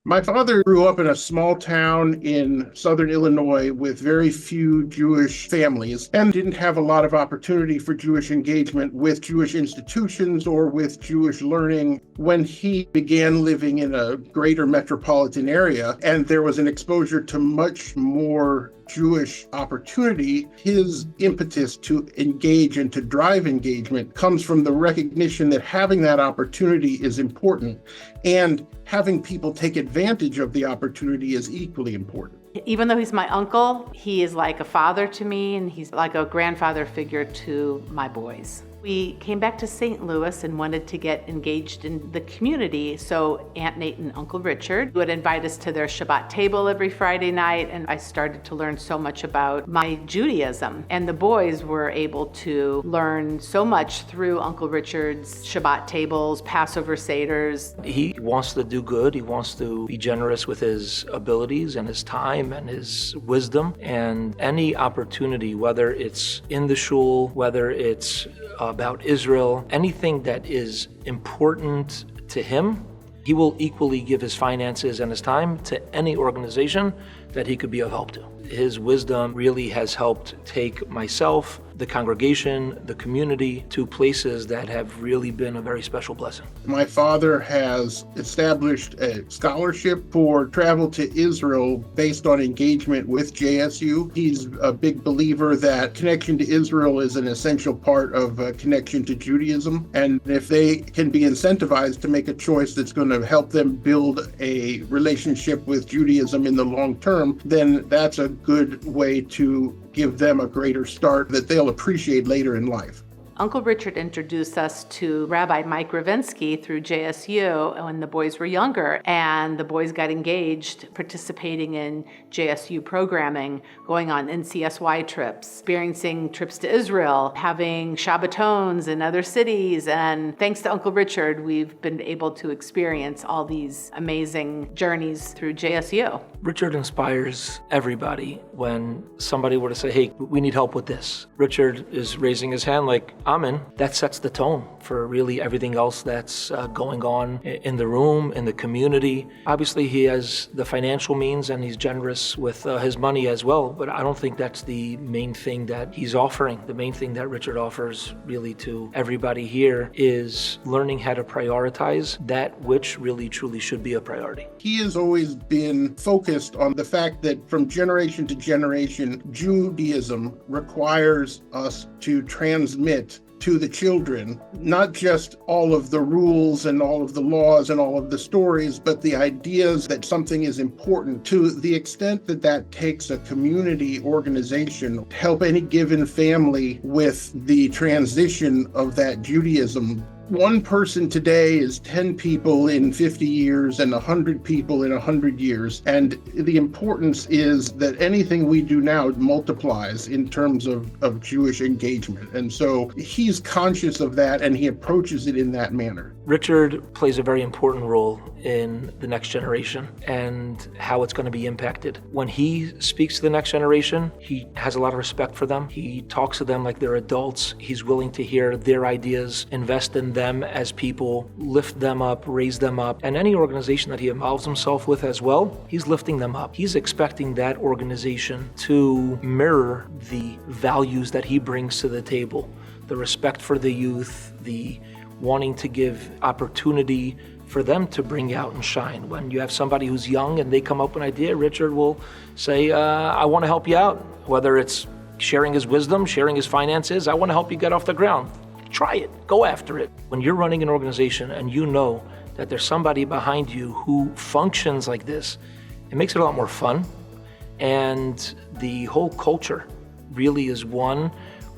My father grew up in a small town in southern Illinois with very few Jewish families and didn't have a lot of opportunity for Jewish engagement with Jewish institutions or with Jewish learning. When he began living in a greater metropolitan area and there was an exposure to much more Jewish opportunity, his impetus to engage and to drive engagement comes from the recognition that having that opportunity is important, and having people take advantage of the opportunity is equally important. Even though he's my uncle, he is like a father to me, and he's like a grandfather figure to my boys. We came back to St. Louis and wanted to get engaged in the community, so Aunt Nate and Uncle Richard would invite us to their Shabbat table every Friday night, and I started to learn so much about my Judaism. And the boys were able to learn so much through Uncle Richard's Shabbat tables, Passover Seders. He wants to do good. He wants to be generous with his abilities and his time and his wisdom. And any opportunity, whether it's in the shul, whether it's about Israel, anything that is important to him, he will equally give his finances and his time to any organization that he could be of help to. His wisdom really has helped take myself, the congregation, the community to places that have really been a very special blessing. My father has established a scholarship for travel to Israel based on engagement with JSU. He's a big believer that connection to Israel is an essential part of connection to Judaism. And if they can be incentivized to make a choice that's going to help them build a relationship with Judaism in the long term, then that's a good way to give them a greater start that they'll appreciate later in life. Uncle Richard introduced us to Rabbi Mike Ravinsky through JSU when the boys were younger, and the boys got engaged participating in JSU programming, going on NCSY trips, experiencing trips to Israel, having Shabbatons in other cities, and thanks to Uncle Richard, we've been able to experience all these amazing journeys through JSU. Richard inspires everybody. When somebody were to say, hey, we need help with this, Richard is raising his hand like, I'm in. That sets the tone for really everything else that's going on in the room, in the community. Obviously, he has the financial means and he's generous with his money as well, but I don't think that's the main thing that he's offering. The main thing that Richard offers really to everybody here is learning how to prioritize that which really truly should be a priority. He has always been focused on the fact that from generation to generation, Judaism requires us to transmit to the children, not just all of the rules and all of the laws and all of the stories, but the ideas that something is important. To the extent that that takes a community organization to help any given family with the transition of that Judaism. One person today is 10 people in 50 years and 100 people in 100 years. And the importance is that anything we do now multiplies in terms of Jewish engagement. And so he's conscious of that and he approaches it in that manner. Richard plays a very important role in the next generation and how it's going to be impacted. When he speaks to the next generation, he has a lot of respect for them. He talks to them like they're adults. He's willing to hear their ideas, invest in them as people, lift them up, raise them up. And any organization that he involves himself with as well, he's lifting them up. He's expecting that organization to mirror the values that he brings to the table. The respect for the youth, the wanting to give opportunity for them to bring out and shine. When you have somebody who's young and they come up with an idea, Richard will say, I want to help you out. Whether it's sharing his wisdom, sharing his finances, I want to help you get off the ground. Try it, go after it. When you're running an organization and you know that there's somebody behind you who functions like this, it makes it a lot more fun. And the whole culture really is one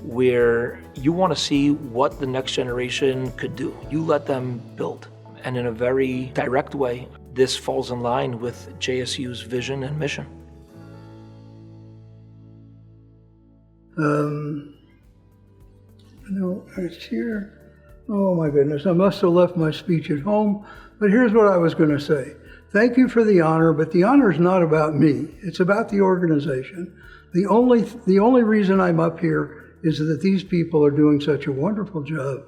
where you want to see what the next generation could do. You let them build. And in a very direct way, this falls in line with JSU's vision and mission. It's here. Oh my goodness, I must have left my speech at home, but here's what I was going to say. Thank you for the honor, but the honor is not about me. It's about the organization. The only reason I'm up here is that these people are doing such a wonderful job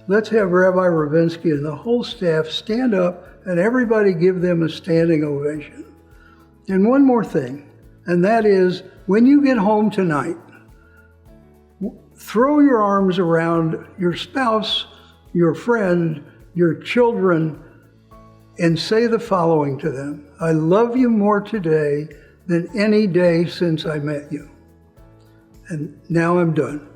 let's have Rabbi Ravinsky and the whole staff stand up and everybody give them a standing ovation. And one more thing, and that is, when you get home tonight, throw your arms around your spouse, your friend, your children, and say the following to them: I love you more today than any day since I met you. And now I'm done.